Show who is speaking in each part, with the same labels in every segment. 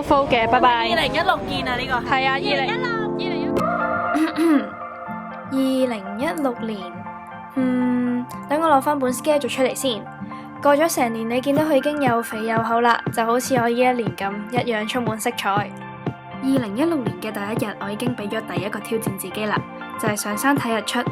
Speaker 1: full 嘅，拜拜。
Speaker 2: 2016見啊呢個。
Speaker 1: 係啊
Speaker 3: 2016年，等我攞翻本 schedule 出嚟先。過咗成年，你見到佢已經又肥又厚啦，就好似我呢一年咁，一樣充滿色彩。2016年嘅第一日，我已經俾咗第一個挑戰自己啦，就係上山睇日出。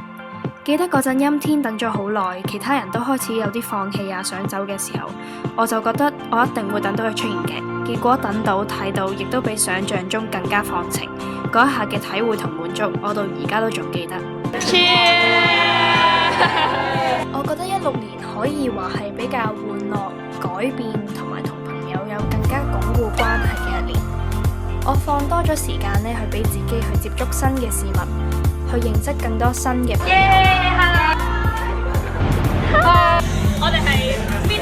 Speaker 3: 記得嗰陣陰天等咗好耐，其他人都開始有啲放棄啊想走嘅時候，我就覺得我一定會等到佢出現嘅。結果等到睇到，亦都比想象中更加放晴。嗰一下嘅體會同滿足，我到而家都仲記得。我覺得16年可以話係比較玩樂、改變同埋同朋友有更加鞏固關係嘅一年。我放多咗時間呢，去俾自己去接觸新嘅事物，去認識更多新嘅朋友。
Speaker 2: 我哋係邊？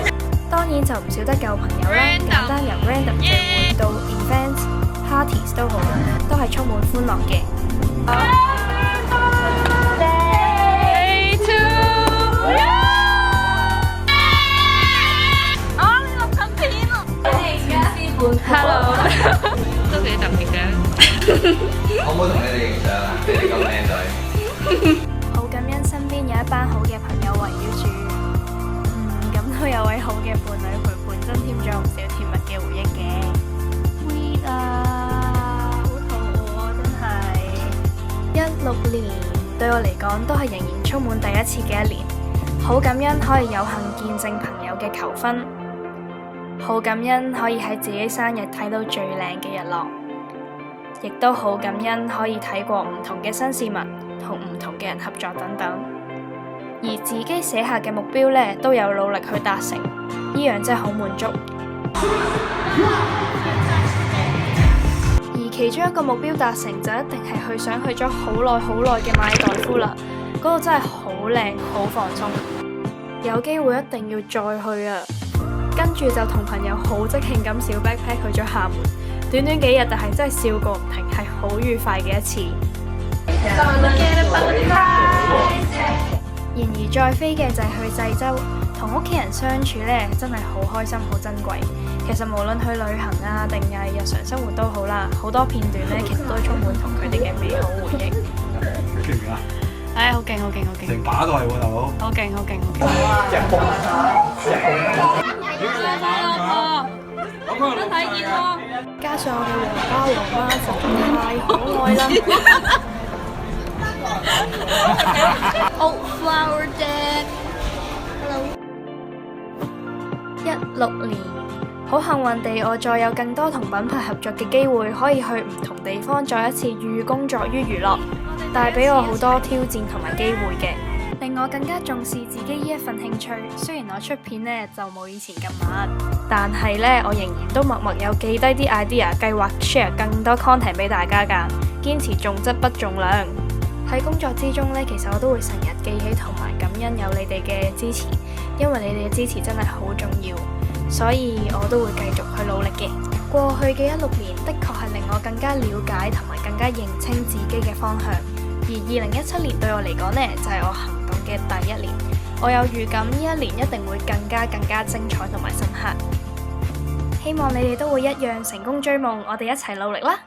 Speaker 3: 當然就唔少得舊朋友啦，簡單由 random 聚會到 events、parties 都好，都係充滿歡樂嘅。
Speaker 1: Hello， 都幾特別嘅。
Speaker 4: 可唔可以同你哋影相啊？你哋咁靚仔。
Speaker 3: 好感恩身邊有一班好嘅朋友圍繞住，咁都有位好嘅伴侶陪伴，增添咗唔少甜蜜嘅回憶嘅。Sweet 啊，好肚餓啊，真係。16年對我嚟講都係仍然充滿第一次嘅一年，好感恩可以有幸見證朋友嘅求婚。好感恩可以喺自己生日睇到最靚嘅日落，亦都好感恩可以睇過唔同嘅新事物，同唔同嘅人合作等等。而自己寫下嘅目標呢，都有努力去達成，呢樣真係好滿足。而其中一個目標達成，就一定係想去咗好耐嘅馬爾代夫啦。嗰度真係好靚，好放鬆，有機會一定要再去啊！跟住就同朋友好即興咁小 backpack 去咗廈門，短短幾日，但係真係笑過唔停，係好愉快嘅一次。然而再飛嘅就係去濟州，同屋企人相處呢，真係好開心，好珍貴。其實無論去旅行啊，定係日常生活都好啦，好多片段呢，其實都充滿同佢哋嘅美好回憶。
Speaker 5: 勁唔勁啊？
Speaker 1: 唉，好勁！
Speaker 5: 成把都係喎，大佬。
Speaker 1: 好勁！身體健康，
Speaker 3: 加上我嘅黃爸黃媽實在太可愛啦。
Speaker 2: Oh flower dad。16
Speaker 3: 年，好幸運地，我再有更多同品牌合作嘅機會，可以去唔同地方，再一次寓工作於娛樂，帶俾我好多挑戰同埋機會嘅，令我更加重視自己呢一份興趣。雖然我出片呢就冇以前咁密，但係呢，我仍然都默默有記低啲 idea， 計劃 share 更多 content 俾大家㗎。堅持重質不重量。喺工作之中呢，其實我都會成日記起同埋感恩有你哋嘅支持，因為你哋嘅支持真係好重要，所以我都會繼續去努力嘅。過去嘅16年的確係令我更加了解同埋更加認清自己嘅方向，而2017年對我嚟講呢，就係我行動嘅第一年。我有預感呢一年一定會更加精彩同埋深刻，希望你哋都會一樣成功追夢，我哋一齊努力啦！